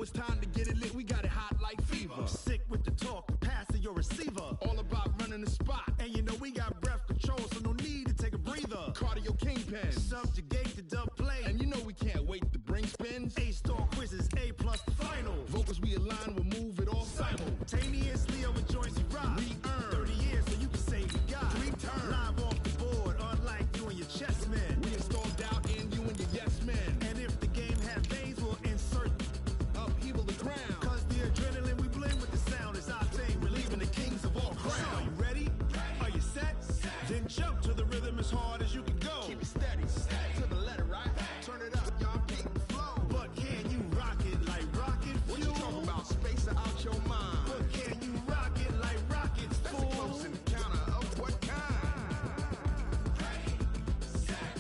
it's time to get it lit. We got it hot like fever. I'm sick with the talk, passing your receiver. All about running the spot. And you know we got breath control, so no need to take a breather. Cardio kingpin. Subjugate the dub play. And you know we can't wait to bring spins. A-star quizzes, A+ the final. Vocals we align, we'll move it all simultaneously over joints we rock. We earn 30 years so you can say we got 3 turns. Live off the board, unlike you and your chess men. We install doubt in you and your yes men. And if the game had veins, we'll insert upheaval the crown. Cause the adrenaline we blend with the sound is our thing. Relieving the kings of all crowns. So are you ready? Are you set? Then jump to the rhythm as hard as you can go. Keep it steady, to the letter, right? Turn it up, y'all, keep the flow. But can you rock it like rocket fuel? What you talking about? Space out your mind. But can you rock it like rockets, fool? That's a close encounter of what kind? Ready, set,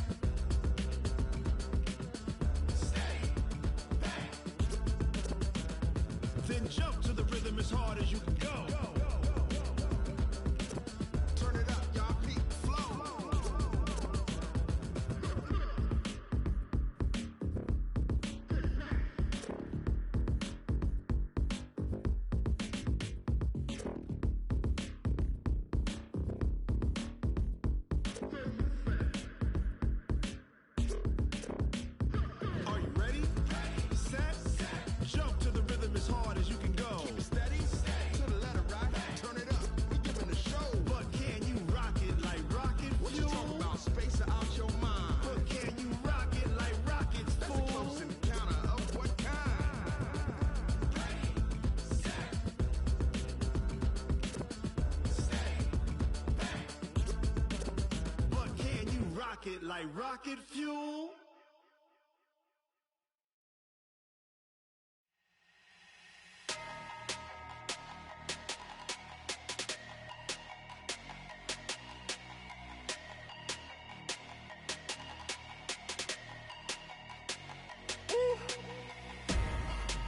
steady, bang. Then jump to the rhythm as hard as you can go. Turn it up, y'all, keep the flow. Are you ready? Set, jump to the rhythm as hard as you can go. Keep it steady, to the letter, right? Turn it up, we giving the show. But can you rock it like rocket What you fuel? talking about? Space out your mind. But can you rock it like rockets, That's a fool? close encounter of what kind? Ready, set, steady, bang. But can you rock it like rocket fuel?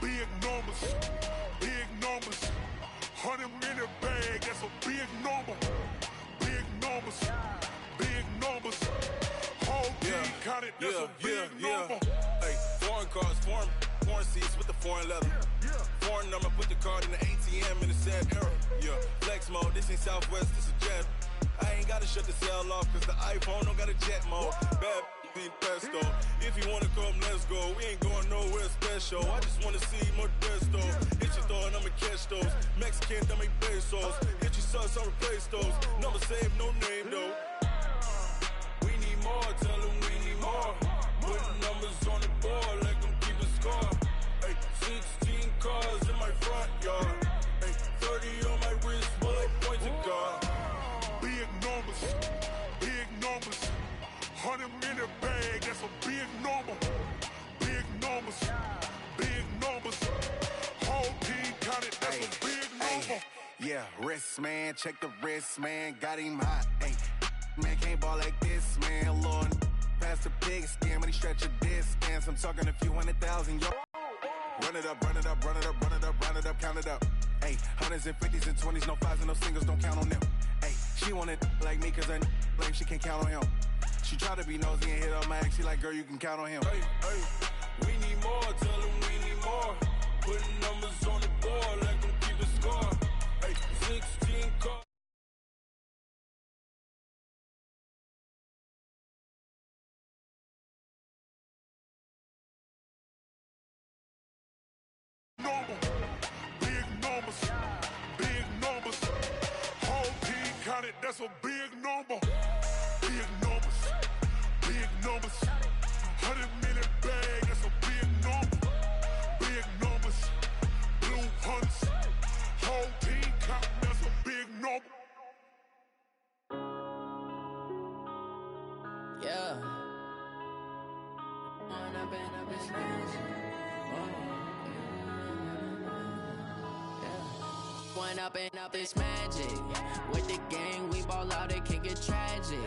Big numbers, 100 minute bag, that's a big number. Big numbers, whole team counted, that's a big number. Hey, foreign cars, foreign seats with the foreign leather. Foreign number, put the card in the ATM in a sad era. Yeah, flex mode, this ain't Southwest, this a jet. I ain't gotta shut the cell off, cause the iPhone don't got a jet mode. Bad be pesto. If you wanna come, let's go. We ain't going nowhere special. I just wanna see more Modesto. Hit your throw and I'ma catch those. Mexican, don't make pesos. Hit your sus, I'll replace those. Number save, no name though. We need more, tell them we need more. Putting numbers on the board, like them keep a score. Hey, 16 cars in my front yard. Hey, 30 on my wrist, bullet pointed guard. Big numbers, 100 minute bag, that's a big number. Big numbers, whole team counted, that's a big number. Yeah, wrist man, check the wrist man, got him hot. Ay, man can't ball like this, man. Lord, past the pig skin when he stretch a disc. I'm talking a few 100,000, yo. Run it up, count it up. Ay, hundreds and 50s and 20s, no fives and no singles, don't count on them. Ay, she want it like me, cause her lame, she can't count on him. She try to be nosy and hit on my ex, she like, girl, you can count on him. Hey, we need more, tell them we need more. Putting numbers on the board, like them keep a score. Hey, 16 cars. Big numbers, whole team counted, that's a big number. Big numbers, 100 minute bag, that's a big number. Big numbers, blue hunts, whole team counting, that's a big number. Yeah. When I've been up this mansion. When up and up it's magic. With the gang, we ball out, it can get tragic.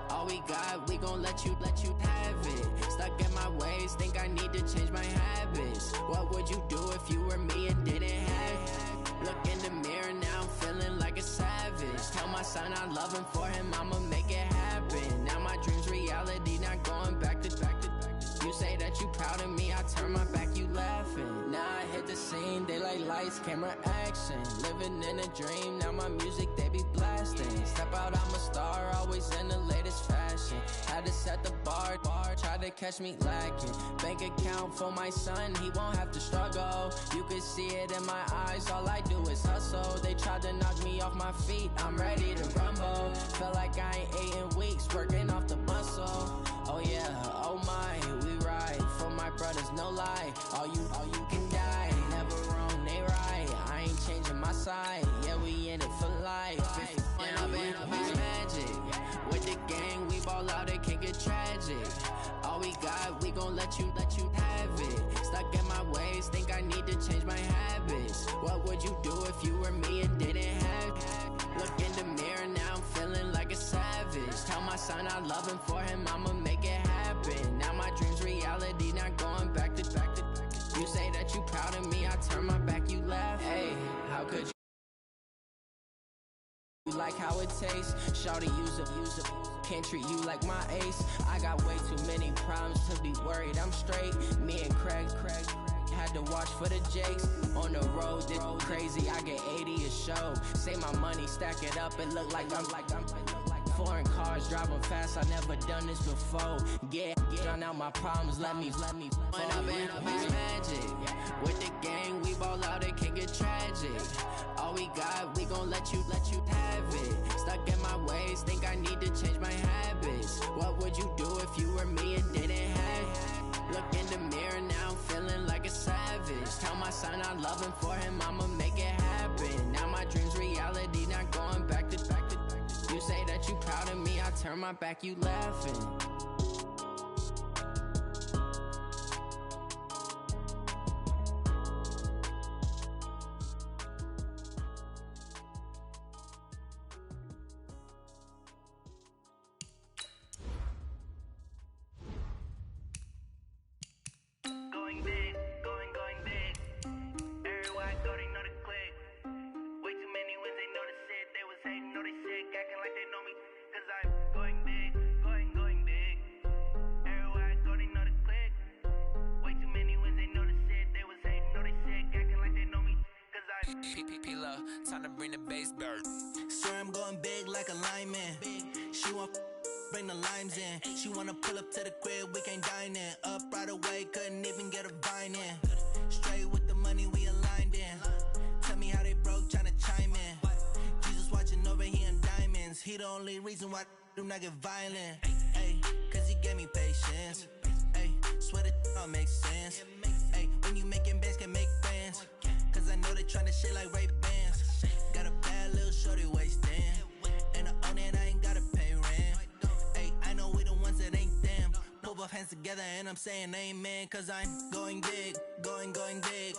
All we got, we gon' let you have it. Stuck in my ways, think I need to change my habits. What would you do if you were me and didn't have it? Look in the mirror, now I'm feeling like a savage. Tell my son I love him, for him I'ma make it happen. Now my dream's reality, not going back to. You say that you proud of me, I turn my back, you laughing. Now I hit the scene, they like lights, camera, action. Living in a dream, now my music they be blasting. Step out, I'm a star, always in the latest fashion. Had to set the bar, try to catch me lacking. Bank account for my son, he won't have to struggle. You can see it in my eyes, all I do is hustle. They tried to knock me off my feet, I'm ready to rumble. Felt like I ain't ate in weeks, working off the muscle. Oh yeah, oh my, we ride for my brothers, no lie. All you can die, never wrong, they right. I ain't changing my side, yeah, we in it for life. And I've been magic with the gang, we ball out, it can get tragic. All we got, we gon' let you have it. Stuck in my ways, think I need to change my habits. What would you do if you were me and didn't have it? Look in the mirror, now I'm feeling like a savage. Tell my son I love him, for him I'ma make it happen. Now my dream's reality, not going back to. You say that you proud of me, I turn my back, you laugh. Hey, how could you like how it tastes? Shawty, use it. Can't treat you like my ace. I got way too many problems to be worried, I'm straight. Me and Craig had to watch for the Jakes. On the road, this crazy, I get 80 a show. Say my money, stack it up, it look like I'm foreign cars, driving fast, I never done this before. Yeah, drown out my problems, let me When I've been magic with the gang, we ball out, it can get tragic. All we got, we gon' let you have it. Stuck in my ways, think I need to change my habits. What would you do if you were me and didn't have it? Look in the mirror, now I'm feeling like a savage. Tell my son I love him, for him I'ma make it happen. Now my dream's reality, not going back to. You say that you proud of me, I turn my back, you laughing. Going big, going big. Everywhere I go, they know the click. Way too many wins, they know the shit. They was hating, know they sick, acting like they know me. Cause I'm going big, going big. Everywhere I go, they know the click. Way too many wins, they know the shit. They was hating, know they sick, acting like they know me. Cause I'm P-P-P-Love, time to bring the bass bird. Swear I'm going big like a lineman. She want bring the limes in. She wanna pull up to the crib, we can't dine in. Up right away, couldn't even get a vine in. Straight with the money, we aligned in. Tell me how they broke, tryna chime in. Jesus watching over here in diamonds. He the only reason why I do not get violent. Ay, cause he gave me patience. Ay, swear that all makes sense. Ay, when you making bands, can make friends. Cause I know they tryna shit like Ray Bans. Got a bad little shorty wasting. And I own it, I ain't gotta pay rent. Ay, I know we the ones that ain't them. Pull both hands together and I'm saying amen. Cause I'm going big, going big.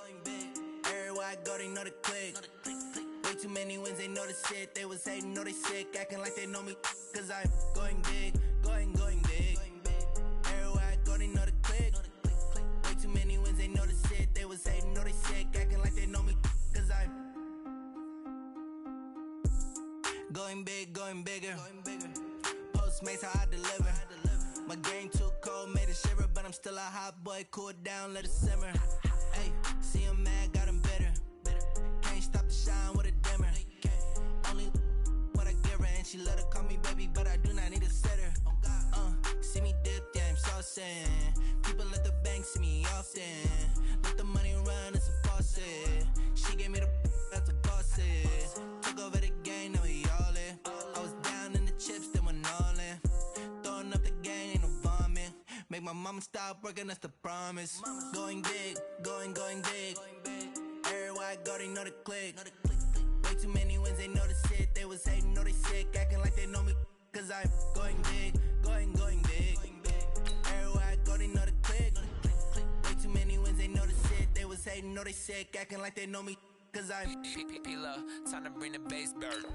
Everywhere I go, they know the click. Way too many wins, they know the shit. They was hating, know they sick, acting like they know me. Cause I'm going big, going big. Everywhere I go, they know the click. Way too many wins, they know the shit. They was hating, know they sick, acting like they know me. Cause I'm going big, going bigger. Postmates how I deliver. My game too cold, made it shiver, but I'm still a hot boy. Cool it down, let it simmer. Hey, see him mad, got him bitter. Can't stop the shine with a dimmer. Only what I give her, and she let her call me baby, but I do not need a sitter. See me dip, yeah, I'm saucing. People at the bank see me often. Let the money run, it's a faucet. She gave me the that's a boss it. Took over the game, now we all in. I was down in the chips, then went all in. Throwing up the gang, ain't no vomit. Make my mama stop working, that's the promise. Going big, going big. Everywhere I go, they know the click. Way too many wins, they know the shit. They was hating, know they sick, acting like they know me. Cause I'm going big, going big. Everywhere I go, they know the click. Way too many wins, they know the shit. They was hating, know they sick, acting like they know me. Cause I'm P-P-P-Love, time to bring the bass bird.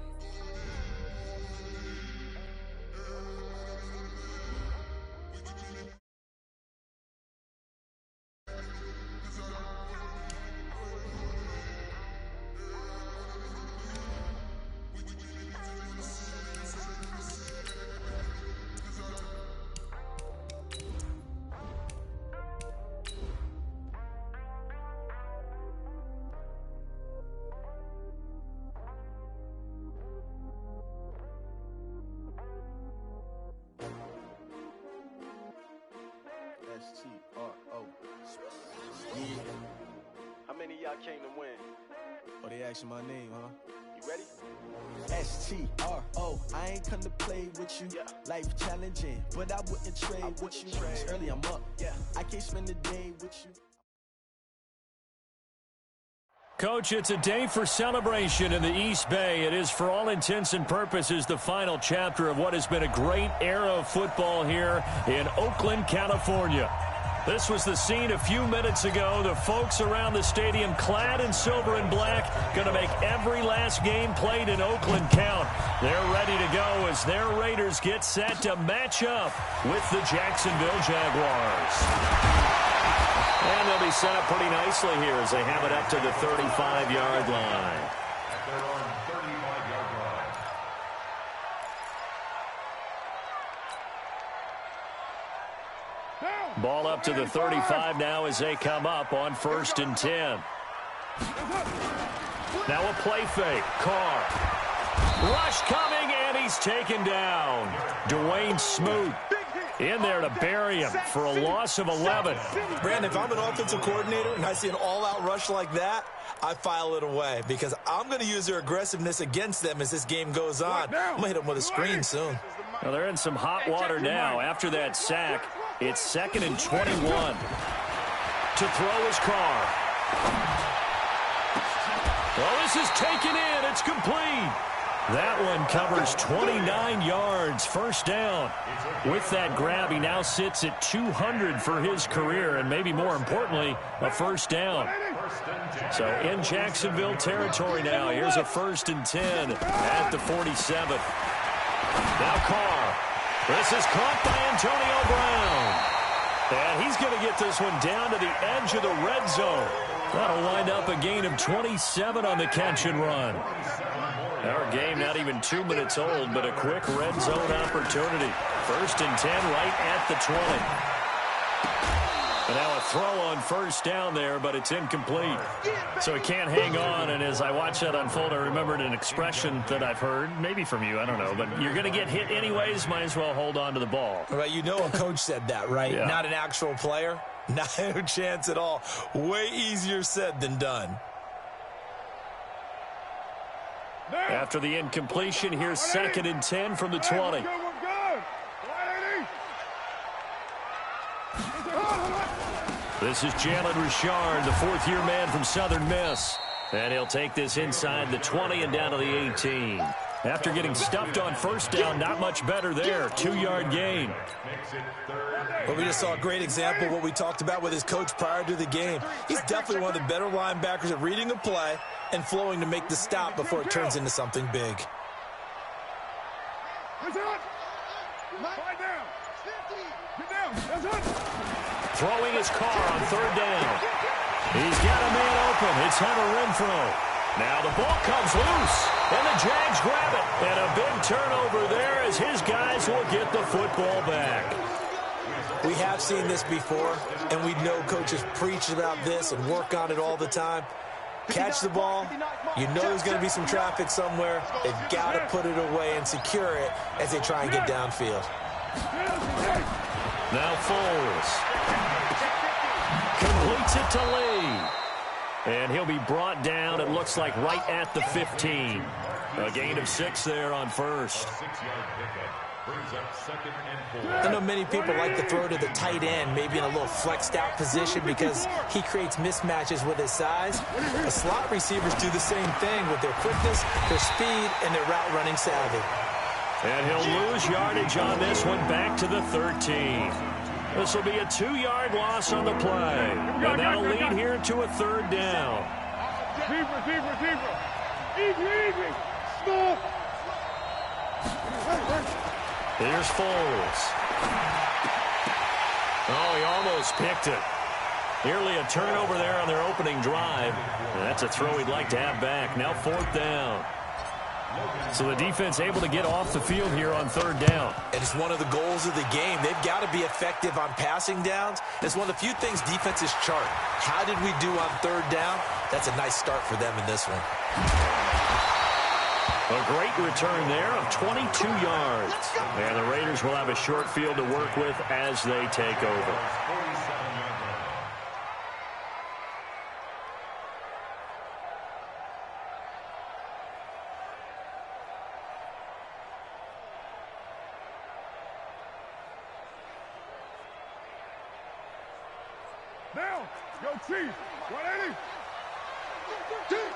S-T-R-O. Yeah. How many of y'all came to win? Oh, they asking my name, huh? You ready? S-T-R-O. I ain't come to play with you. Yeah. Life challenging, but I wouldn't trade with you. It's early, I'm up. Yeah. I can't spend the day with you. Coach, it's a day for celebration in the East Bay. It is, for all intents and purposes, the final chapter of what has been a great era of football here in Oakland, California. This was the scene a few minutes ago. The folks around the stadium clad in silver and black going to make every last game played in Oakland count. They're ready to go as their Raiders get set to match up with the Jacksonville Jaguars. And they'll be set up pretty nicely here as they have it up to the 35-yard line. At their own 35-yard line. Ball up to the 35 now as they come up on 1st and 10. Now a play fake. Carr. Rush coming, and he's taken down. J-SMOOTH in there to bury him for a loss of 11. Brandon, if I'm an offensive coordinator and I see an all-out rush like that, I file it away because I'm going to use their aggressiveness against them as this game goes on. I'm going to hit them with a screen soon. Well, they're in some hot water now. After that sack, it's 2nd and 21. To throw his Carr. Well, this is taken in. It's complete. That one covers 29 yards, 1st down. With that grab, he now sits at 200 for his career, and maybe more importantly, a 1st down. So in Jacksonville territory now, here's a 1st and 10 at the 47. Now Carr. This is caught by Antonio Brown. And he's going to get this one down to the edge of the red zone. That'll wind up a gain of 27 on the catch and run. Our game not even 2 minutes old, but a quick red zone opportunity. 1st and 10 right at the 20. And now a throw on 1st down there, but it's incomplete. So he can't hang on, and as I watch that unfold, I remembered an expression that I've heard, maybe from you, I don't know, but you're going to get hit anyways, might as well hold on to the ball. Right, you know a coach said that, right? Yeah. Not an actual player. Not a chance at all. Way easier said than done. After the incompletion, here's 2nd and 10 from the 20. This is Jalen Richard, the 4th-year man from Southern Miss. And he'll take this inside the 20 and down to the 18. After getting stuffed on 1st down, not much better there. 2-yard gain. Well, we just saw a great example of what we talked about with his coach prior to the game. He's definitely one of the better linebackers at reading a play and flowing to make the stop before it turns into something big. Throwing his Carr on 3rd down. He's got a man open. It's Hunter Renfrow. Now the ball comes loose, and the Jags grab it. And a big turnover there as his guys will get the football back. We have seen this before, and we know coaches preach about this and work on it all the time. Catch the ball. You know there's going to be some traffic somewhere. They've got to put it away and secure it as they try and get downfield. Now Foles completes it to Lee. And he'll be brought down, it looks like, right at the 15. A gain of 6 there on 1st. I know many people like to throw to the tight end, maybe in a little flexed out position because he creates mismatches with his size. The slot receivers do the same thing with their quickness, their speed, and their route running savvy. And he'll lose yardage on this one back to the 13. This will be a 2-yard loss on the play. And that'll lead here to a 3rd down. Here's Foles. Oh, he almost picked it. Nearly a turnover there on their opening drive. And that's a throw he'd like to have back. Now 4th down. So the defense able to get off the field here on 3rd down. And it's one of the goals of the game. They've got to be effective on passing downs. It's one of the few things defenses chart. How did we do on 3rd down? That's a nice start for them in this one. A great return there of 22 yards. And the Raiders will have a short field to work with as they take over. Down. Go Chief. 180. Chief.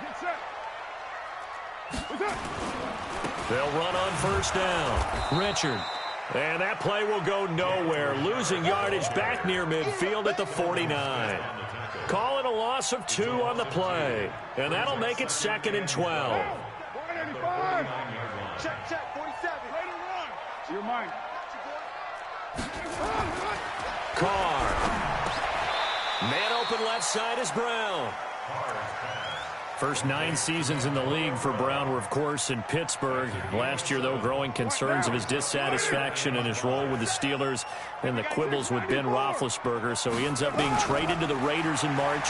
Get set. What's up? They'll run on first down. Richard. And that play will go nowhere. Losing yardage back near midfield at the 49. Call it a loss of 2 on the play. And that'll make it 2nd and 12. 185. Check. 47. Ready to run. You're mine. Carr. Man open left side is Brown. First 9 seasons in the league for Brown were, of course, in Pittsburgh. Last year, though, growing concerns of his dissatisfaction in his role with the Steelers and the quibbles with Ben Roethlisberger. So he ends up being traded to the Raiders in March.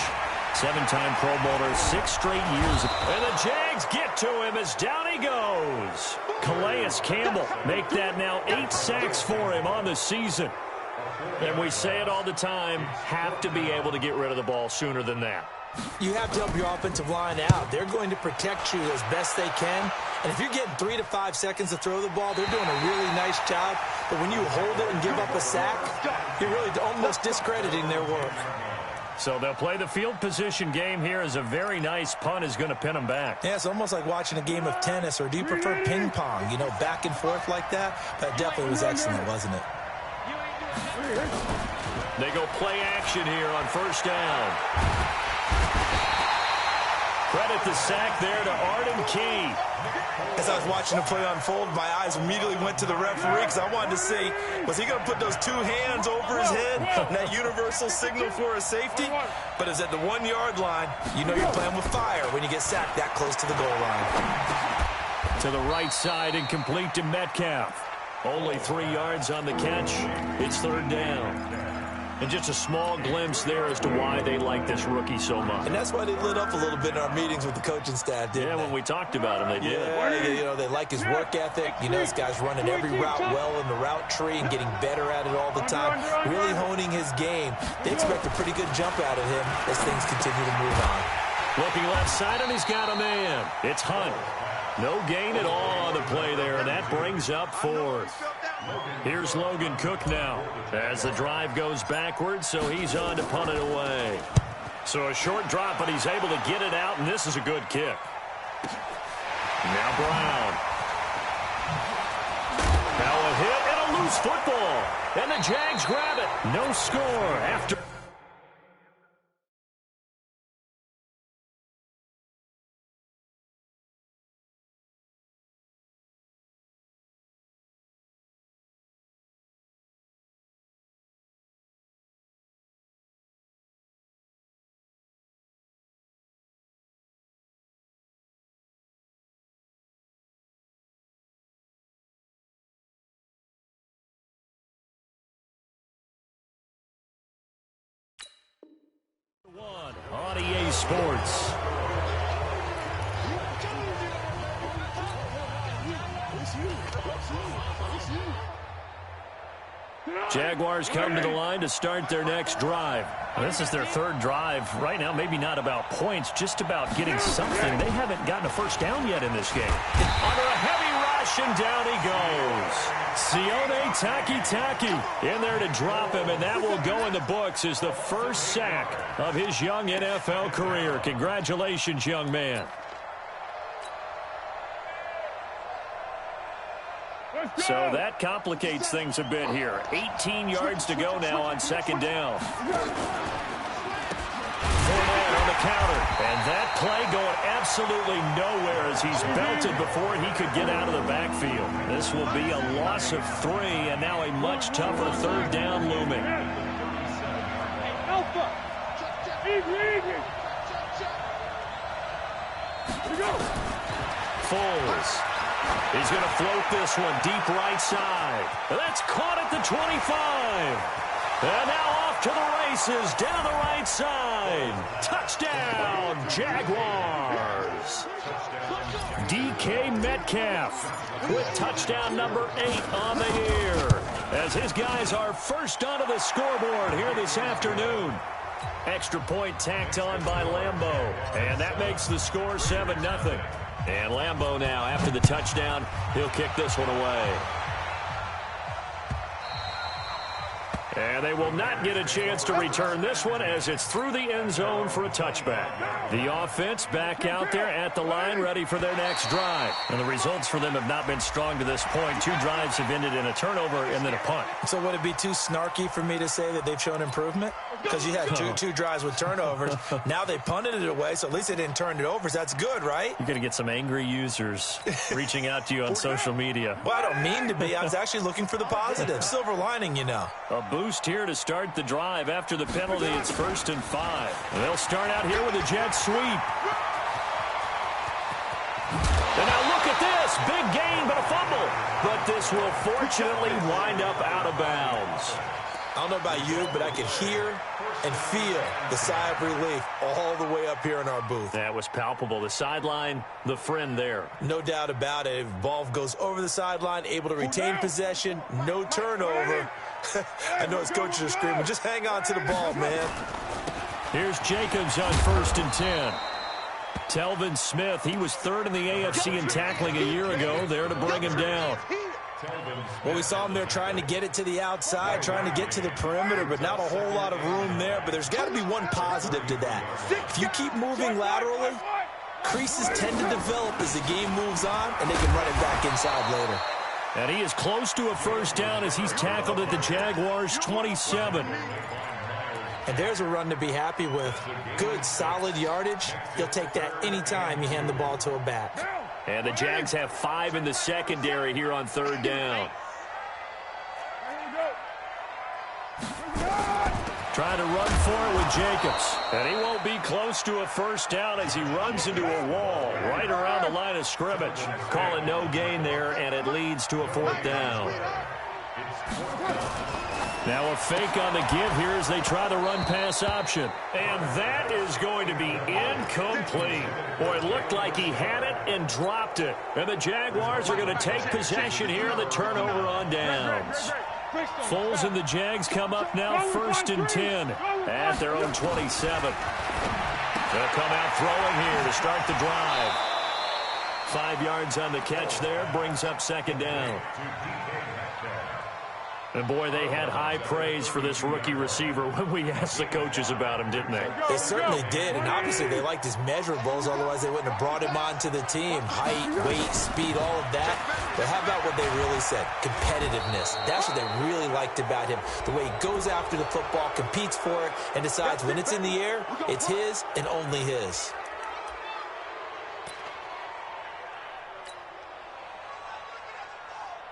7-time Pro Bowler, 6 straight years. And the Jags get to him as down he goes. Calais Campbell make that now 8 sacks for him on the season. And we say it all the time, have to be able to get rid of the ball sooner than that. You have to help your offensive line out. They're going to protect you as best they can. And if you're getting 3 to 5 seconds to throw the ball, they're doing a really nice job. But when you hold it and give up a sack, you're really almost discrediting their work. So they'll play the field position game here as a very nice punt is going to pin them back. Yeah, it's almost like watching a game of tennis, or do you prefer ping pong, you know, back and forth like that? That definitely was excellent, wasn't it? They go play action here on first down. Credit the sack there to Arden Key. As I was watching the play unfold, my eyes immediately went to the referee because I wanted to see, was he going to put those 2 hands over his head and that universal signal for a safety? But it's at the 1-yard line. You know you're playing with fire when you get sacked that close to the goal line. To the right side and complete to Metcalf. Only 3 yards on the catch. It's 3rd down. And just a small glimpse there as to why they like this rookie so much. And that's why they lit up a little bit in our meetings with the coaching staff, didn't they? When we talked about him, they did. Yeah, you know, they like his work ethic. You know, this guy's running every route well in the route tree and getting better at it all the time, really honing his game. They expect a pretty good jump out of him as things continue to move on. Looking left side, and he's got a man. It's Hunt. No gain at all on the play there, and that brings up 4th. Here's Logan Cook now as the drive goes backwards, so he's on to punt it away. So a short drop, but he's able to get it out, and this is a good kick. Now Brown. Now a hit and a loose football. And the Jags grab it. No score after. On EA Sports. Jaguars come to the line to start their next drive. This is their 3rd drive. Right now, maybe not about points, just about getting something. They haven't gotten a first down yet in this game. Under a heavy rush, and down he goes. Sione Taki in there to drop him, and that will go in the books as the first sack of his young NFL career. Congratulations, young man. So that complicates things a bit here. 18 yards to go now on 2nd down. Fournette on the counter. And that play going absolutely nowhere as he's belted before he could get out of the backfield. This will be a loss of 3, and now a much tougher 3rd down looming. Alpha. Foles. He's going to float this one deep right side. That's caught at the 25. And now off to the races down the right side. Touchdown, Jaguars. DK Metcalf with touchdown number 8 on the year, as his guys are first onto the scoreboard here this afternoon. Extra point tacked on by Lambo, and that makes the score 7-0. And Lambo now, after the touchdown, he'll kick this one away. And they will not get a chance to return this one as it's through the end zone for a touchback. The offense back out there at the line, ready for their next drive. And the results for them have not been strong to this point. 2 drives have ended in a turnover and then a punt. So would it be too snarky for me to say that they've shown improvement? Because you had two drives with turnovers. Now they punted it away, so at least they didn't turn it over. So that's good, right? You're going to get some angry users reaching out to you on social media. Well, I don't mean to be. I was actually looking for the positive. Silver lining, you know. A boost here to start the drive. After the penalty, it's 1st and 5. And they'll start out here with a jet sweep. And now look at this. Big gain, but a fumble. But this will fortunately wind up out of bounds. I don't know about you, but I could hear and feel the sigh of relief all the way up here in our booth. That was palpable. The sideline, the friend there. No doubt about it. If ball goes over the sideline, able to retain possession, no turnover. I know his coaches are screaming, just hang on to the ball, man. Here's Jacobs on 1st and 10. Telvin Smith, he was 3rd in the AFC in tackling a year ago, there to bring him down. Well, we saw him there trying to get it to the outside, trying to get to the perimeter, but not a whole lot of room there. But there's got to be one positive to that. If you keep moving laterally, creases tend to develop as the game moves on, and they can run it back inside later. And he is close to a 1st down as he's tackled at the Jaguars' 27. And there's a run to be happy with. Good, solid yardage. He'll take that anytime you hand the ball to a back. And the Jags have 5 in the secondary here on 3rd down. Trying to run for it with Jacobs. And he won't be close to a 1st down as he runs into a wall right around the line of scrimmage. Call it no gain there, and it leads to a 4th down. Now a fake on the give here as they try the run-pass option. And that is going to be incomplete. Boy, it looked like he had it and dropped it. And the Jaguars are going to take possession here on the turnover on downs. Foles and the Jags come up now 1st and 10 at their own 27. They'll come out throwing here to start the drive. 5 yards on the catch there, brings up 2nd down. And, boy, they had high praise for this rookie receiver when we asked the coaches about him, didn't they? They certainly did, and obviously they liked his measurables, otherwise they wouldn't have brought him onto the team. Height, weight, speed, all of that. But how about what they really said? Competitiveness. That's what they really liked about him. The way he goes after the football, competes for it, and decides when it's in the air, it's his and only his.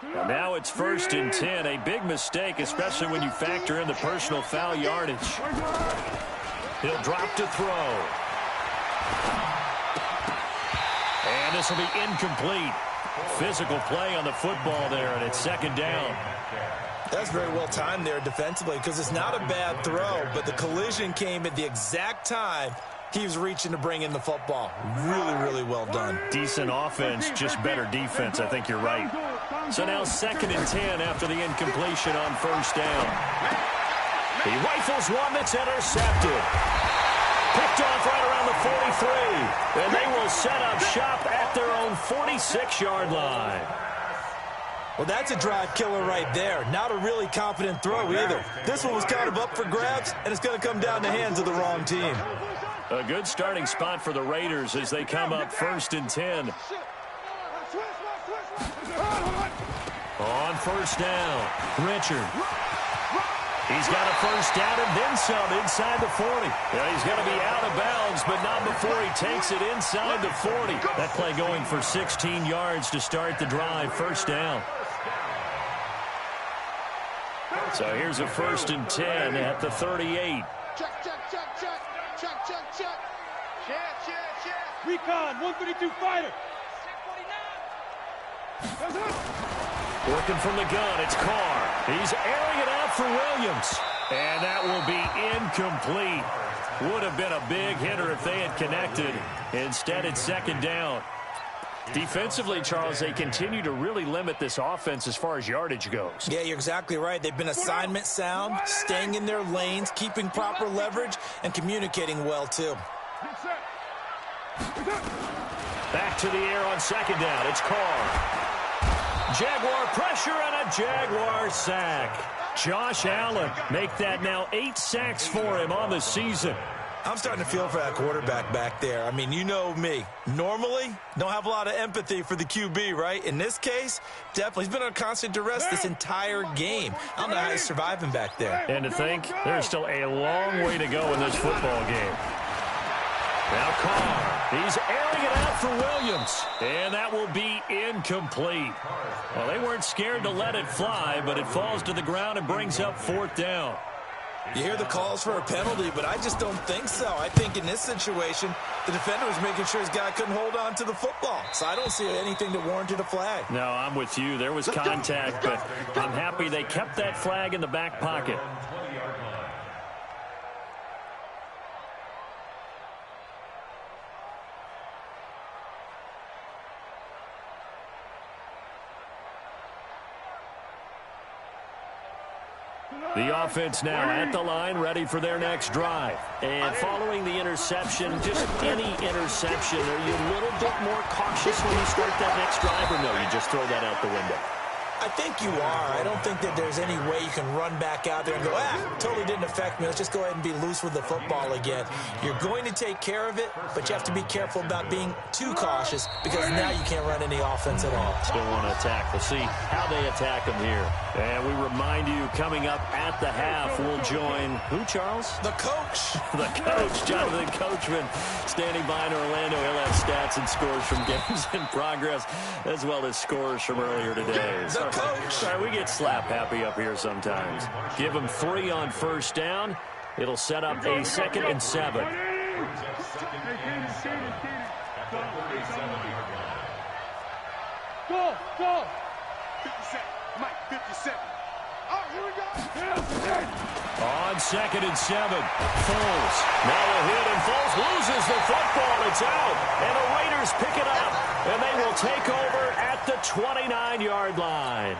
And now it's 1st and 10. A big mistake, especially when you factor in the personal foul yardage. He'll drop to throw. And this will be incomplete. Physical play on the football there, and it's 2nd down. That's very well timed there defensively because it's not a bad throw, but the collision came at the exact time he was reaching to bring in the football. Really, really well done. Decent offense, just better defense. I think you're right. So now 2nd and 10 after the incompletion on 1st down. He rifles one that's intercepted. Picked off right around the 43. And they will set up shop at their own 46-yard line. Well, that's a drive killer right there. Not a really confident throw either. This one was kind of up for grabs, and it's going to come down the hands of the wrong team. A good starting spot for the Raiders as they come up 1st and 10. On 1st down, Richard. He's got a 1st down and then some inside the 40. Yeah, he's going to be out of bounds, but not before he takes it inside the 40. That play going for 16 yards to start the drive, 1st down. So here's a 1st and 10 at the 38. Recon, 132 fighter. Working from the gun, it's Carr. He's airing it out for Williams. And that will be incomplete. Would have been a big hitter if they had connected. Instead, it's 2nd down. Defensively, Charles, they continue to really limit this offense as far as yardage goes. Yeah, you're exactly right. They've been assignment sound, staying in their lanes, keeping proper leverage, and communicating well, too. Back to the air on 2nd down. It's Carr. Jaguar pressure and a Jaguar sack. Josh Allen make that now 8 sacks for him on the season. I'm starting to feel for that quarterback back there. I mean, you know me. Normally, don't have a lot of empathy for the QB, right? In this case, definitely. He's been on constant duress this entire game. I don't know how he's surviving back there. And to think, there's still a long way to go in this football game. Now Carr, he's airing it out for Williams, and that will be incomplete. Well, they weren't scared to let it fly, but it falls to the ground and brings up 4th down. You hear the calls for a penalty, but I just don't think so. I think in this situation, the defender was making sure his guy couldn't hold on to the football. So I don't see anything that warranted a flag. No, I'm with you. There was contact, but I'm happy they kept that flag in the back pocket. The offense now at the line, ready for their next drive. And following the interception, just any interception, are you a little bit more cautious when you start that next drive, or no, you just throw that out the window? I think you are. I don't think that there's any way you can run back out there and go, totally didn't affect me. Let's just go ahead and be loose with the football again. You're going to take care of it, but you have to be careful about being too cautious because now you can't run any offense at all. Still want to attack. We'll see how they attack them here. And we remind you, coming up at the half, we'll join who, Charles? The coach. The coach, Jonathan Coachman, standing by in Orlando. He'll have stats and scores from games in progress, as well as scores from earlier today. The coach. Sorry, we get slap happy up here sometimes. Give them 3 on 1st down. It'll set up a 2nd and 7. Go. 57. Mike, 57. Oh, here we go. On 2nd and 7. Foles. Now a hit, and Foles loses the football. It's out. And the Raiders pick it up. And they will take over at the 29-yard line.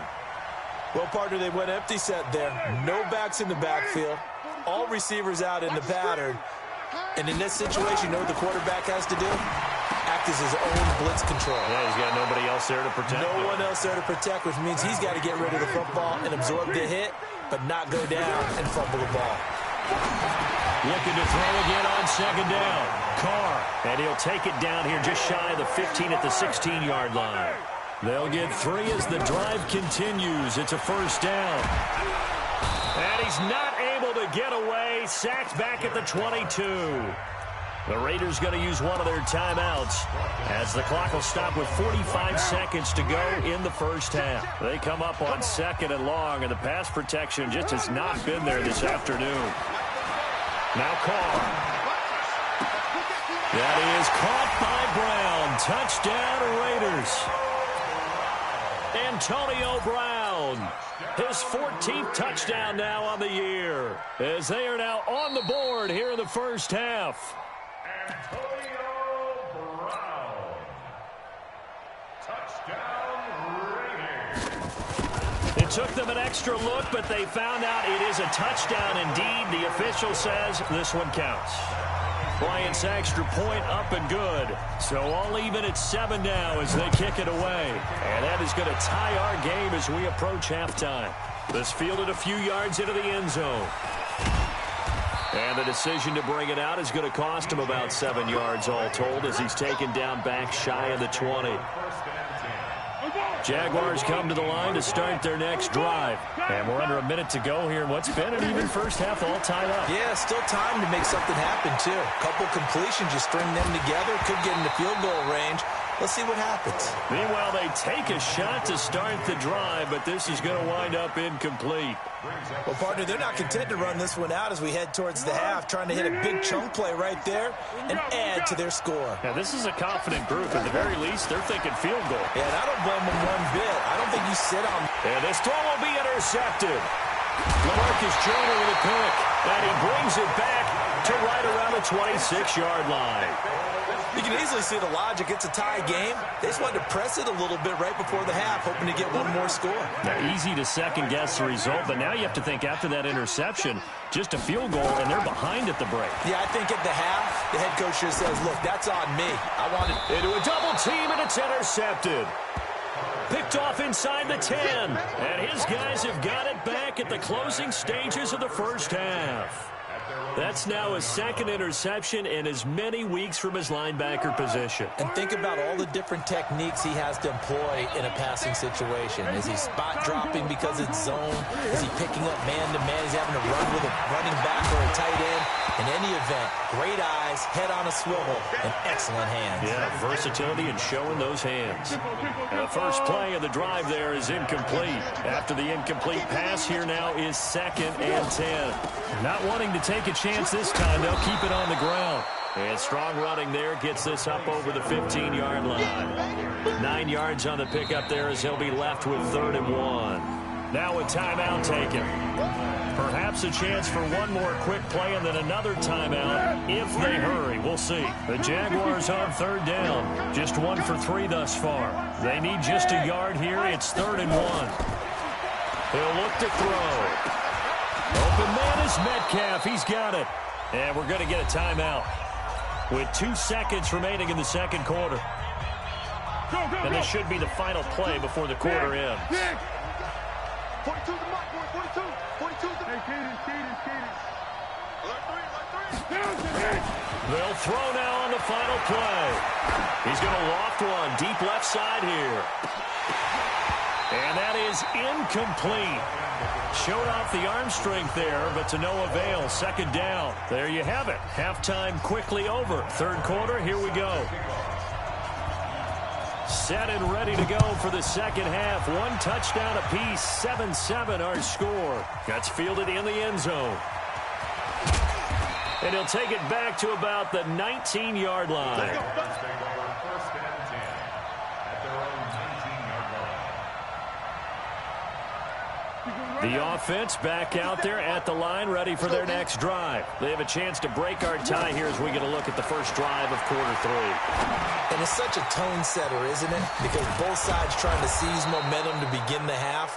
Well, partner, they went empty set there. No backs in the backfield. All receivers out in the pattern. And in this situation, you know what the quarterback has to do? Act as his own blitz control. Yeah, he's got nobody else there to protect. No one else there to protect, which means he's got to get rid of the football and absorb the hit, but not go down and fumble the ball. Looking to throw again on 2nd down. Carr, and he'll take it down here just shy of the 15 at the 16-yard line. They'll get 3 as the drive continues. It's a 1st down. And he's not able to get away. Sacked back at the 22. The Raiders going to use one of their timeouts as the clock will stop with 45 seconds to go in the 1st half. They come up on 2nd and long, and the pass protection just has not been there this afternoon. Now Carr. That is caught by Brown. Touchdown Raiders. Antonio Brown. His 14th touchdown now on the year, as they are now on the board here in the 1st half. Antonio Brown. Touchdown Raiders. It took them an extra look, but they found out it is a touchdown indeed. The official says this one counts. Bryant's extra point up and good. So all even at 7 now as they kick it away. And that is going to tie our game as we approach halftime. This fielded a few yards into the end zone. And the decision to bring it out is going to cost him about 7 yards all told as he's taken down back shy of the 20. Jaguars come to the line to start their next drive. And we're under a minute to go here in what's been an even 1st half, all tied up. Yeah, still time to make something happen, too. A couple completions, you string them together, could get into field goal range. Let's see what happens. Meanwhile, they take a shot to start the drive, but this is going to wind up incomplete. Well, partner, they're not content to run this one out as we head towards the half, trying to hit a big chunk play right there and add to their score. Now, this is a confident group. At the very least, they're thinking field goal. Yeah, and I don't blame them one bit. I don't think you sit on. And this throw will be intercepted. LaMarcus Joyner with a pick, and he brings it back to right around the 26-yard line. You can easily see the logic. It's a tie game. They just wanted to press it a little bit right before the half, hoping to get one more score. Now, easy to second-guess the result, but now you have to think after that interception, just a field goal, and they're behind at the break. Yeah, I think at the half, the head coach just says, look, that's on me. I wanted into a double team, and it's intercepted. Picked off inside the 10. And his guys have got it back at the closing stages of the first half. That's now his second interception in as many weeks from his linebacker position. And think about all the different techniques he has to employ in a passing situation. Is he spot dropping because it's zone? Is he picking up man-to-man? He's having to run with a running back or a tight end. In any event, great eyes, head on a swivel, and excellent hands. Yeah, versatility and showing those hands. And the first play of the drive there is incomplete. After the incomplete pass, here now is 2nd and 10. Not wanting to take a chance this time, they'll keep it on the ground. And strong running there gets this up over the 15-yard line. 9 yards on the pickup there as he'll be left with 3rd and 1. Now a timeout taken. Perhaps a chance for one more quick play and then another timeout if they hurry. We'll see. The Jaguars on 3rd down. Just 1 for 3 thus far. They need just a yard here. It's 3rd and 1. He'll look to throw. Open man is Metcalf. He's got it. And we're going to get a timeout with 2 seconds remaining in the second quarter. And this should be the final play before the quarter ends. 42 the mark, boy. 42. 42 the mark. They'll throw now on the final play. He's going to loft one deep left side here. And that is incomplete. Showed off the arm strength there, but to no avail. 2nd down. There you have it. Halftime quickly over. 3rd quarter, here we go. Set and ready to go for the second half. 1 touchdown apiece. 7-7 our score. That's fielded in the end zone. And he'll take it back to about the 19-yard line. The offense back out there at the line, ready for their next drive. They have a chance to break our tie here as we get a look at the first drive of quarter 3. And it's such a tone setter, isn't it? Because both sides trying to seize momentum to begin the half.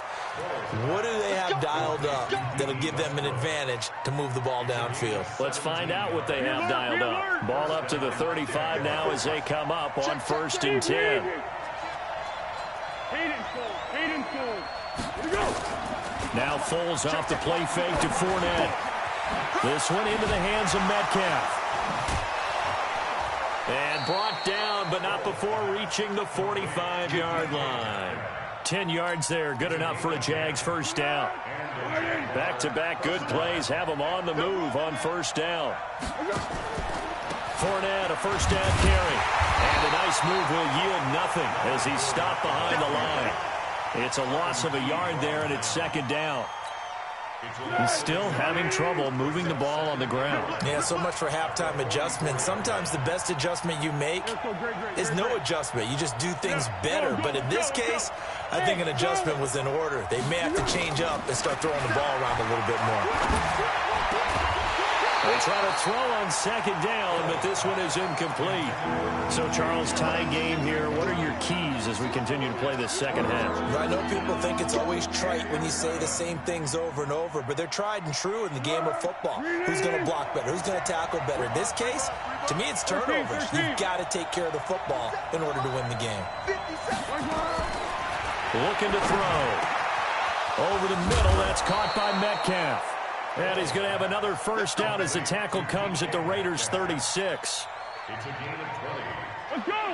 What do they have dialed up that'll give them an advantage to move the ball downfield? Let's find out what they have dialed up. Ball up to the 35 now as they come up on 1st and 10. Now Foles off the play fake to Fournette. This one into the hands of Metcalf. And brought down, but not before reaching the 45-yard line. 10 yards there, good enough for a Jags first down. Back-to-back good plays have them on the move on 1st down. Fournette, a first down carry. And a nice move will yield nothing as he's stopped behind the line. It's a loss of a yard there, and it's 2nd down. He's still having trouble moving the ball on the ground. Yeah, so much for halftime adjustment. Sometimes the best adjustment you make is no adjustment. You just do things better. But in this case, I think an adjustment was in order. They may have to change up and start throwing the ball around a little bit more. They try to throw on 2nd down, but this one is incomplete. So, Charles, tie game here. What are your keys as we continue to play this second half? I know people think it's always trite when you say the same things over and over, but they're tried and true in the game of football. Who's going to block better? Who's going to tackle better? In this case, to me, it's turnovers. You've got to take care of the football in order to win the game. Looking to throw. Over the middle, that's caught by Metcalf. And he's going to have another first down as the tackle comes at the Raiders' 36. It's a gain of 20. Let's go!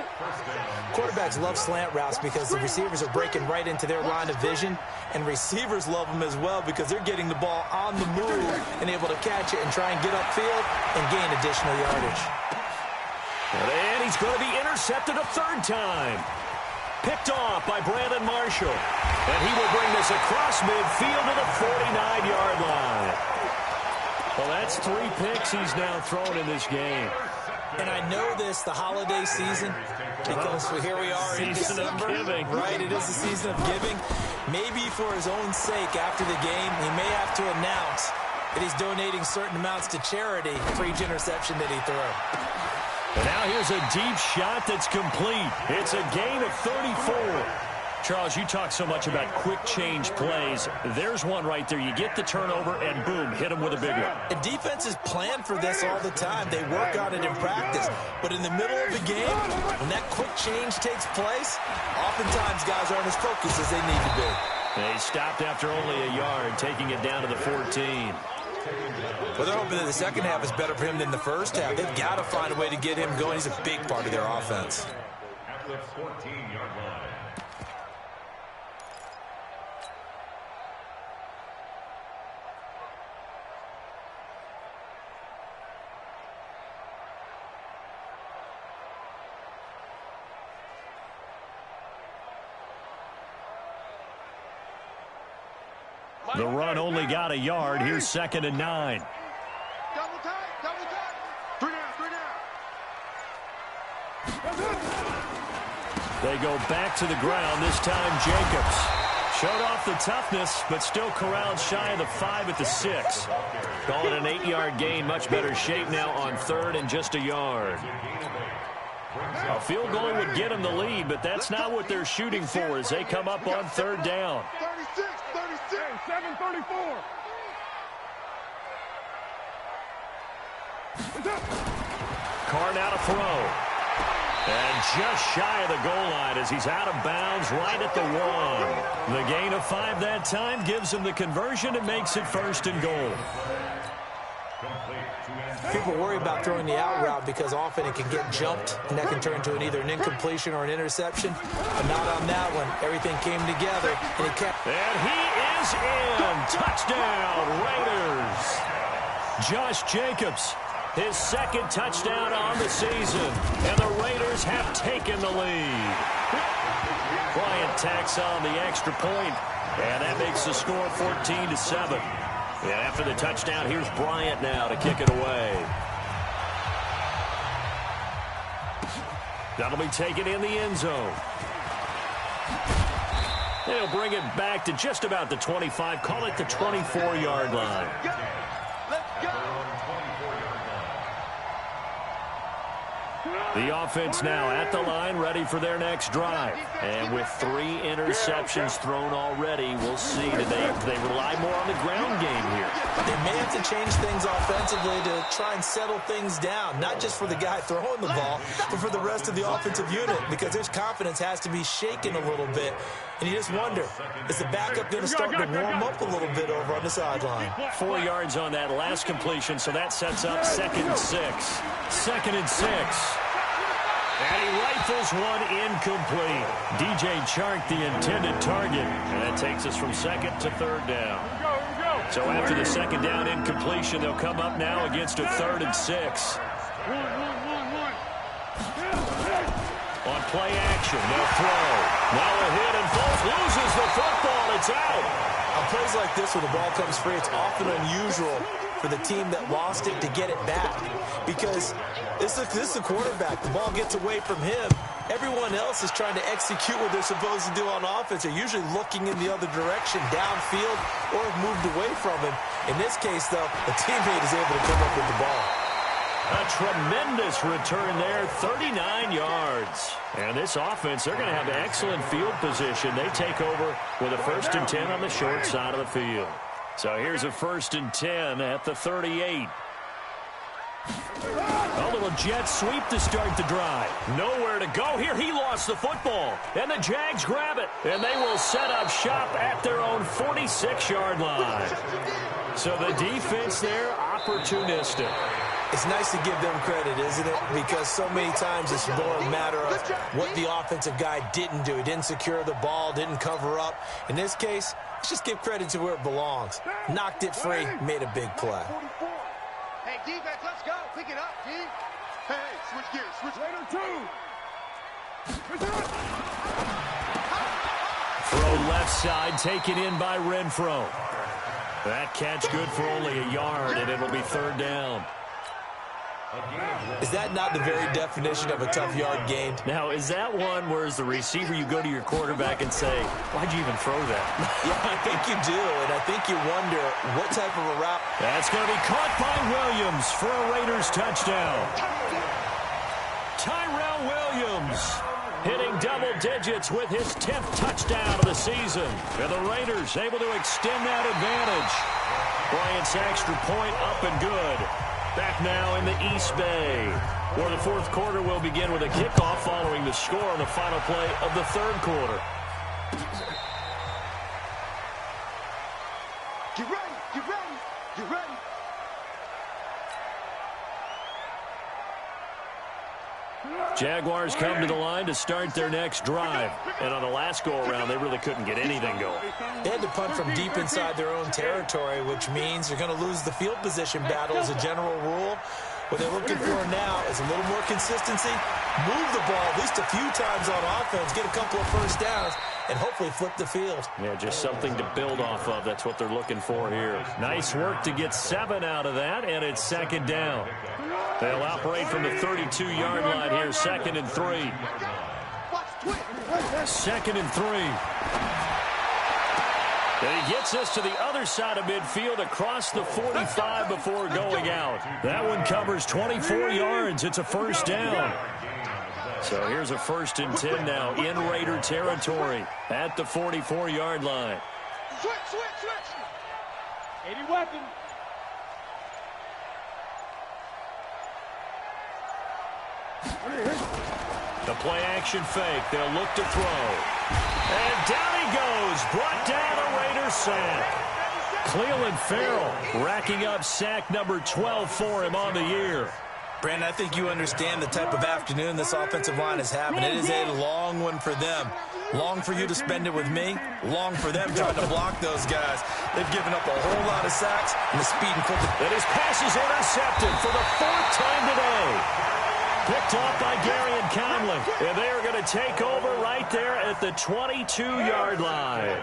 Quarterbacks love slant routes because the receivers are breaking right into their line of vision, and receivers love them as well because they're getting the ball on the move and able to catch it and try and get upfield and gain additional yardage. And he's going to be intercepted a 3rd time. Picked off by Brandon Marshall. And he will bring this across midfield to the 49-yard line. Well, that's 3 picks he's now thrown in this game. And I know this, the holiday season, because here we are in December. Giving. Right, it is the season of giving. Maybe for his own sake after the game, he may have to announce that he's donating certain amounts to charity for each interception that he threw. And now here's a deep shot that's complete. It's a gain of 34. Charles, you talk so much about quick change plays. There's one right there. You get the turnover, and boom, hit them with a big one. And defenses plan for this all the time. They work on it in practice. But in the middle of the game, when that quick change takes place, oftentimes guys aren't as focused as they need to be. They stopped after only a yard, taking it down to the 14. Well, they're hoping that the second half is better for him than the first half. They've got to find a way to get him going. He's a big part of their offense. At the 14-yard line. The run only got a yard. Here's 2nd and 9. Double tight, double tight. 3 down. They go back to the ground. This time Jacobs showed off the toughness, but still corralled shy of the 5 at the 6. Call it an 8-yard gain. Much better shape now on 3rd and just a yard. A field goal would get them the lead, but that's not what they're shooting for as they come up on 3rd down. 36, 36, 734. Carr now to throw. And just shy of the goal line as he's out of bounds right at the 1. The gain of 5 that time gives him the conversion and makes it 1st and goal. People worry about throwing the out route because often it can get jumped, and that can turn into either an incompletion or an interception. But not on that one. Everything came together, and it kept. And he is in. Touchdown, Raiders. Josh Jacobs, his 2nd touchdown on the season, and the Raiders have taken the lead. Bryant tacks on the extra point, and that makes the score 14-7. And after the touchdown, here's Bryant now to kick it away. That'll be taken in the end zone. They'll bring it back to just about the 25. Call it the 24-yard line. Let's go. The offense now at the line, ready for their next drive. And with 3 interceptions thrown already, we'll see. Do they rely more on the ground game here? They may have to change things offensively to try and settle things down, not just for the guy throwing the ball, but for the rest of the offensive unit, because their confidence has to be shaken a little bit. And you just wonder, is the backup going to start to warm up a little bit over on the sideline? 4 yards on that last completion, so that sets up 2nd and 6. 2nd and 6. And he rifles one incomplete. DJ Chark, the intended target. And that takes us from 2nd to 3rd down. So after the 2nd down incompletion, they'll come up now against a 3rd and 6. On play action, they'll throw. Now a hit, and Foles loses the football. It's out. On plays like this, when the ball comes free, it's often unusual for the team that lost it to get it back, because this is the quarterback. The ball gets away from him. Everyone else is trying to execute what they're supposed to do on offense. They're usually looking in the other direction, downfield, or have moved away from him. In this case, though, the teammate is able to come up with the ball. A tremendous return there, 39 yards. And this offense, they're going to have excellent field position. They take over with a 1st and 10 on the short side of the field. So here's a 1st and 10 at the 38. A little jet sweep to start the drive. Nowhere to go here. He lost the football. And the Jags grab it. And they will set up shop at their own 46-yard line. So the defense there, opportunistic. It's nice to give them credit, isn't it? Because so many times it's more a matter of what the offensive guy didn't do. He didn't secure the ball, didn't cover up. In this case, let's just give credit to where it belongs. Knocked it free, made a big play. Hey, defense, let's go. Pick it up, G. Hey, switch gears. Switch later, 2. Throw left side, taken in by Renfro. That catch good for only a yard, and it'll be 3rd down. Is that not the very definition of a tough yard gained? Now, is that one where as the receiver you go to your quarterback and say, why'd you even throw that? Yeah, I think you do, and I think you wonder what type of a route. That's going to be caught by Williams for a Raiders touchdown. Tyrell Williams hitting double digits with his 10th touchdown of the season. And the Raiders able to extend that advantage. Bryant's extra point up and good. Back now in the East Bay, where the fourth quarter will begin with a kickoff following the score on the final play of the third quarter. Get ready, get ready, get ready. Jaguars come to the line to start their next drive. And on the last go-around, they really couldn't get anything going. They had to punt from deep inside their own territory, which means you're going to lose the field position battle as a general rule. What they're looking for now is a little more consistency, move the ball at least a few times on offense, get a couple of first downs, and hopefully flip the field. Yeah, just something to build off of. That's what they're looking for here. Nice work to get 7 out of that, and it's second down. They'll operate from the 32-yard line here, 2nd and 3. 2nd and 3. And he gets us to the other side of midfield across the 45 before going out. That one covers 24 yards. It's a first down. So here's a 1st and 10 now in Raider territory at the 44-yard line. Switch. 80 weapon. The play-action fake. They'll look to throw. And down he goes. Brought down a Raider sack. Cleveland Farrell racking up sack number 12 for him on the year. Brandon, I think you understand the type of afternoon this offensive line is having. It is a long one for them. Long for you to spend it with me. Long for them trying to block those guys. They've given up a whole lot of sacks, and the speed and quickness. And his pass is intercepted for the 4th time today. Picked off by Gary and Conley. And they are going to take over right there at the 22-yard line.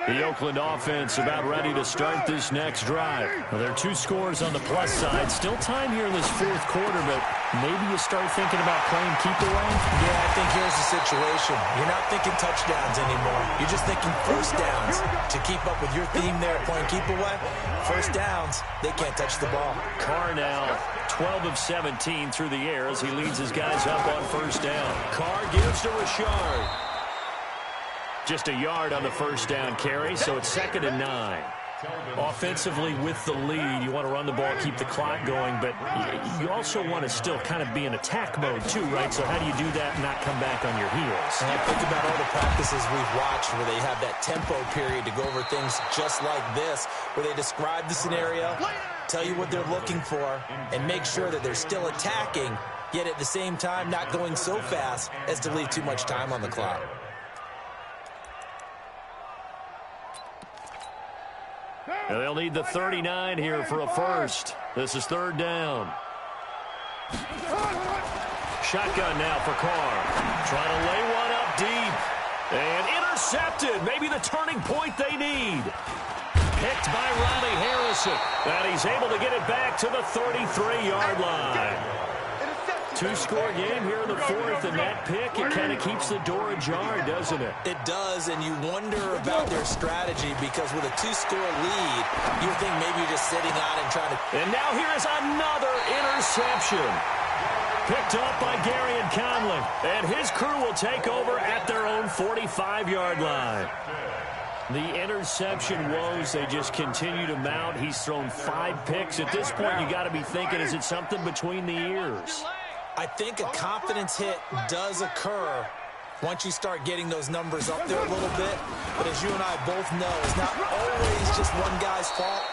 The Oakland offense about ready to start this next drive. Well, there are 2 scores on the plus side. Still time here in this 4th quarter, but maybe you start thinking about playing keep away? Yeah, I think here's the situation. You're not thinking touchdowns anymore. You're just thinking first downs. To keep up with your theme there, playing keep away, first downs, they can't touch the ball. Carr now 12 of 17 through the air as he leads his guys up on first down. Carr gives to Richard. Just a yard on the first down carry, so it's 2nd and 9. Offensively with the lead, you want to run the ball, keep the clock going, but you also want to still kind of be in attack mode too, right? So how do you do that and not come back on your heels? And I think about all the practices we've watched where they have that tempo period to go over things just like this, where they describe the scenario, tell you what they're looking for, and make sure that they're still attacking, yet at the same time not going so fast as to leave too much time on the clock. And they'll need the 39 here for a first. This is 3rd down. Shotgun now for Carr. Trying to lay one up deep. And intercepted. Maybe the turning point they need. Picked by Riley Harrison. And he's able to get it back to the 33-yard line. 2-score game here in the 4th, and that pick, it kind of keeps the door ajar, doesn't it? It does, and you wonder about their strategy because with a 2-score lead, you think maybe you're just sitting on it and trying to... And now here is another interception. Picked up by Gary and Conley, and his crew will take over at their own 45-yard line. The interception woes, they just continue to mount. He's thrown 5 picks. At this point, you got to be thinking, is it something between the ears? I think a confidence hit does occur once you start getting those numbers up there a little bit. But as you and I both know, it's not always just one guy's fault.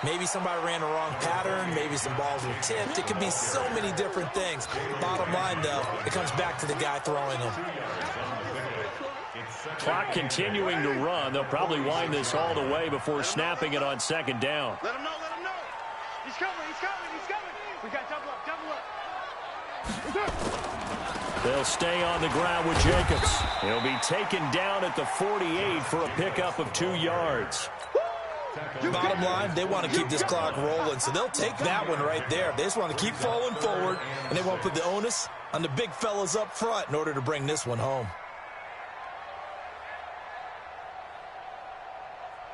Maybe somebody ran a wrong pattern. Maybe some balls were tipped. It could be so many different things. Bottom line, though, it comes back to the guy throwing them. Clock continuing to run. They'll probably wind this all the way before snapping it on 2nd down. Let him know. He's coming. We got double up. They'll stay on the ground with Jacobs. He'll be taken down at the 48 for a pickup of 2 yards. Bottom line, they want to keep this clock rolling, so they'll take that one right there. They just want to keep falling forward, and they won't put the onus on the big fellas up front in order to bring this one home.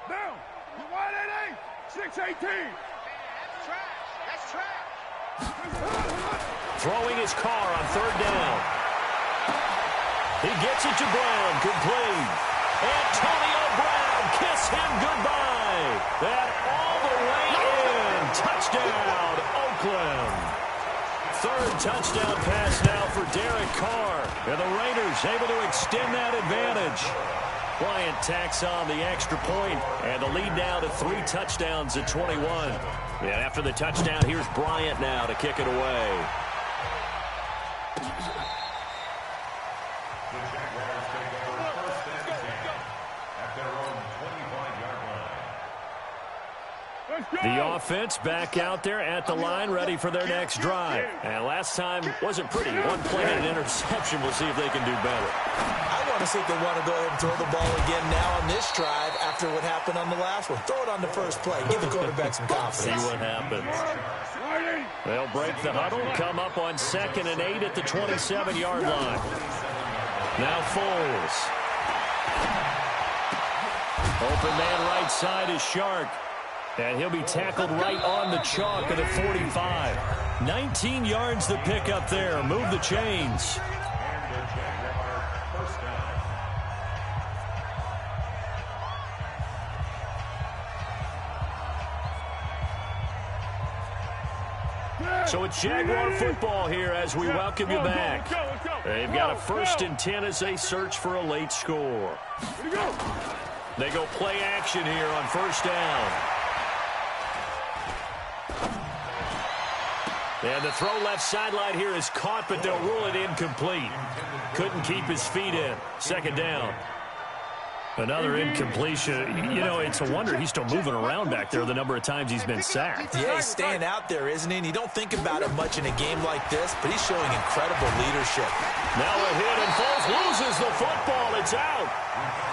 Down. 188. 618. That's trash. Throwing his car on 3rd down. He gets it to Brown, complete. Antonio Brown, kiss him goodbye. That all the way in. Touchdown, Oakland. Third touchdown pass now for Derek Carr. And the Raiders able to extend that advantage. Bryant tacks on the extra point, and the lead now to 3 touchdowns at 21. And after the touchdown, here's Bryant now to kick it away. The offense back out there at the line, ready for their next drive. And last time wasn't pretty. One play and an interception. We'll see if they can do better. I want to see if they want to go ahead and throw the ball again now on this drive after what happened on the last one. Throw it on the first play. Give the quarterback some confidence. See what happens. They'll break the huddle, come up on 2nd and 8 at the 27-yard line. Now Foles. Open man right side is Shark. And he'll be tackled right on the chalk at the 45. 19 yards to pick up there. Move the chains. So it's Jaguar football here as we welcome you back. They've got a 1st and 10 as they search for a late score. They go play action here on 1st down. And the throw left sideline here is caught, but they'll rule it incomplete. Couldn't keep his feet in. 2nd down. Another incompletion. You know, it's a wonder he's still moving around back there the number of times he's been sacked. Yeah, he's staying out there, isn't he? And you don't think about it much in a game like this, but he's showing incredible leadership. Now a hit, and Foles loses the football. It's out.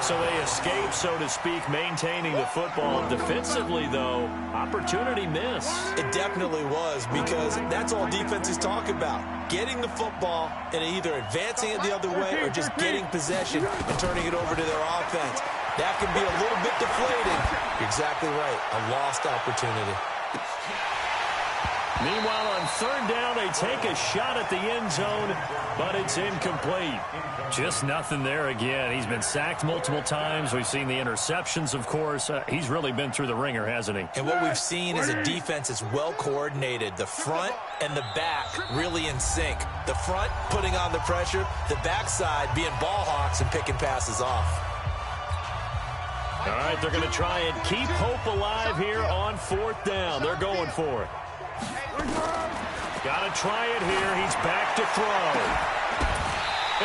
So they escape, so to speak, maintaining the football. Defensively, though, opportunity miss. It definitely was, because that's all defenses talk about. Getting the football and either advancing it the other way or just getting possession and turning it over to their offense. That can be a little bit deflating. You're exactly right. A lost opportunity. Meanwhile, on 3rd down, they take a shot at the end zone, but it's incomplete. Just nothing there again. He's been sacked multiple times. We've seen the interceptions, of course. He's really been through the ringer, hasn't he? And what we've seen is a defense that's well coordinated. The front and the back really in sync. The front putting on the pressure, the backside being ball hawks and picking passes off. All right, they're going to try and keep hope alive here on 4th down. They're going for it. Got to try it here. He's back to throw.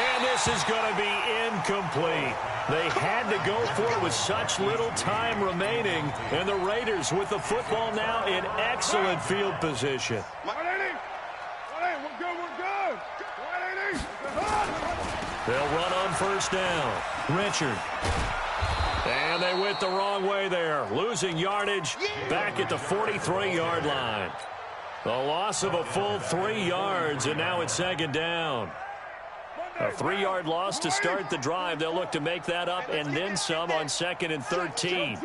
And this is going to be incomplete. They had to go for it with such little time remaining. And the Raiders with the football now in excellent field position. They'll run on 1st down. Richard. And they went the wrong way there. Losing yardage back at the 43-yard line. The loss of a full 3 yards, and now it's 2nd down. A 3-yard loss to start the drive. They'll look to make that up and then some on 2nd and 13.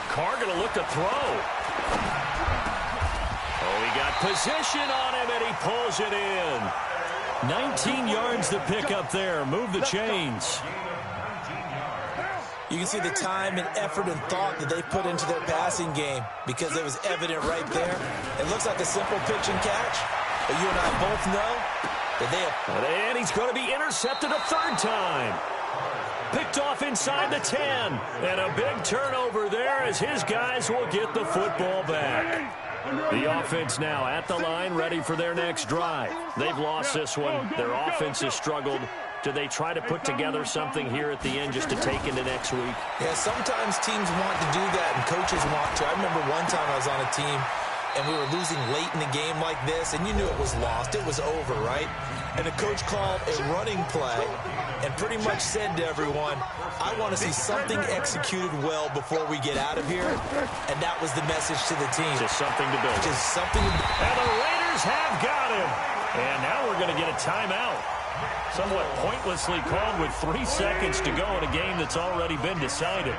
Carr going to look to throw. Oh, he got position on him, and he pulls it in. 19 yards to pick up there. Move the chains. You can see the time and effort and thought that they put into their passing game because it was evident right there. It looks like a simple pitch and catch, but you and I both know that they have... And he's going to be intercepted a 3rd time. Picked off inside the 10. And a big turnover there as his guys will get the football back. The offense now at the line, ready for their next drive. They've lost this one. Their offense has struggled. Do they try to put together something here at the end just to take into next week? Yeah, sometimes teams want to do that, and coaches want to. I remember one time I was on a team, and we were losing late in the game like this, and you knew it was lost. It was over, right? And the coach called a running play and pretty much said to everyone, I want to see something executed well before we get out of here. And that was the message to the team. Just something to build. Just something to build. And the Raiders have got him. And now we're going to get a timeout. Somewhat pointlessly called with 3 seconds to go in a game that's already been decided.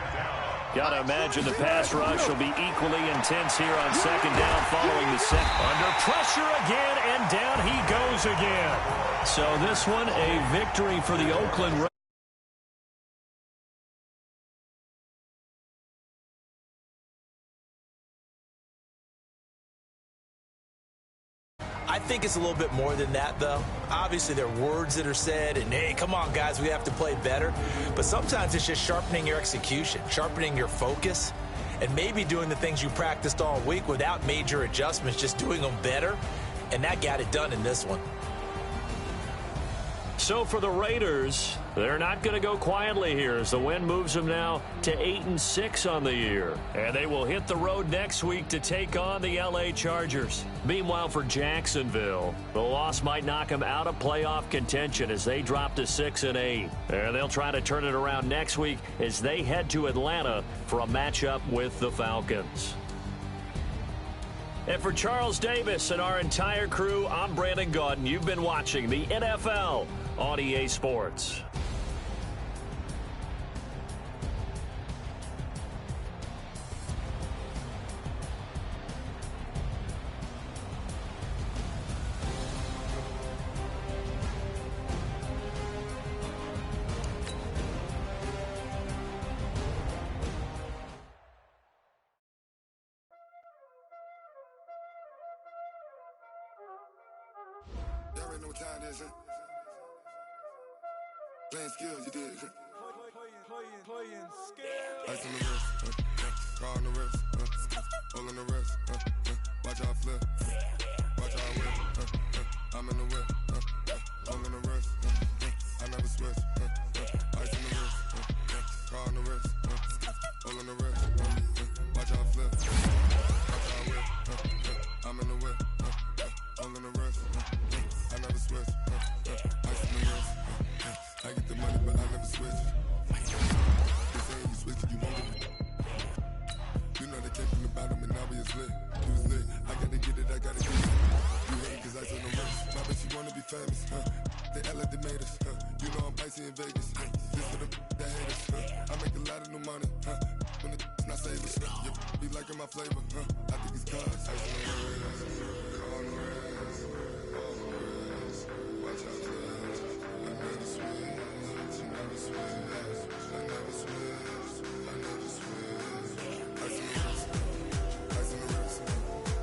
Gotta imagine the pass rush will be equally intense here on second down following the set. Under pressure again, and down he goes again. So this one, a victory for the Oakland Raiders. I think it's a little bit more than that, though. Obviously, there are words that are said, and, hey, come on, guys, we have to play better. But sometimes it's just sharpening your execution, sharpening your focus, and maybe doing the things you practiced all week without major adjustments, just doing them better. And that got it done in this one. So for the Raiders, they're not going to go quietly here as the win moves them now to 8-6 on the year. And they will hit the road next week to take on the LA Chargers. Meanwhile, for Jacksonville, the loss might knock them out of playoff contention as they drop to 6-8. And they'll try to turn it around next week as they head to Atlanta for a matchup with the Falcons. And for Charles Davis and our entire crew, I'm Brandon Gaudin. You've been watching the NFL on EA Sports. Y'all already know what time it is, huh? Playing skills, you did. Playing skills. Ice on the wrist, car on the wrist, hole on the wrist, watch how I flip, watch how I whip, I'm in the whip, hole in the wrist, I never switch, ice on the wrist, car on the wrist, hole in the wrist, watch how I flip, watch how I whip, I'm in the whip, hole in the wrist, I never switch, ice on the wrist, I get the money but I never switch. They say you switch it, you won't get it. You know they came from the bottom and now we is lit. You was lit, I gotta get it, I gotta get it. You hate cause ice on the wrist. My bitch, you wanna be famous, They act like they made us, You know I'm icy in Vegas, This for the that hate us, I make a lot of new money, When it's not savers, You be liking my flavor, I think it's cause ice on the wrist, on the wrist, on the wrist. Watch out for this, I never switch, I never switch, I never switch, I never switch. Ice on the wrist, ice on the wrist, ice on the wrist, ice on the wrist, ice on the wrist,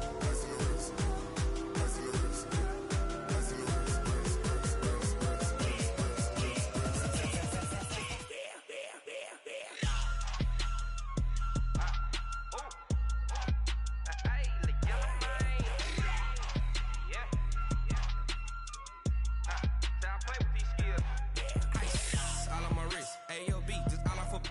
all on my wrist, AOB, just all off of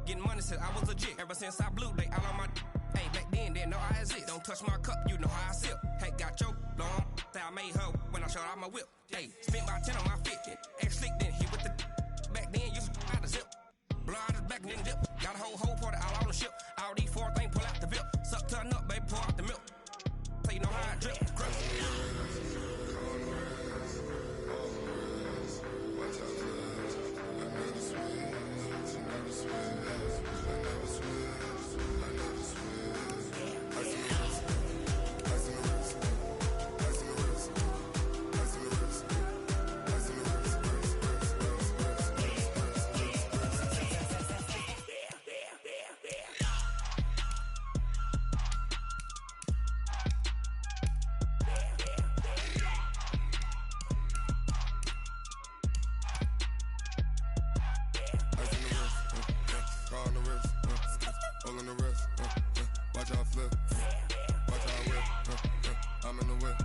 getting money since I was legit. Ever since I blew, they all on my hey, back then, didn't know I exist. Don't touch my cup, you know how I sip. Hey, got your long, say I made her when I showed out my whip. Hey, spent about 10 on my fit, ex-slick, then hit with the back then, used to out the zip. Blow out his back and then dip. Got a whole party all on the ship. All these four things, pull out the VIP. Suck, turn up, baby, pour out the milk. So you know how I drip. Grip. Watch how I flip, watch how I whip, I'm in the whip.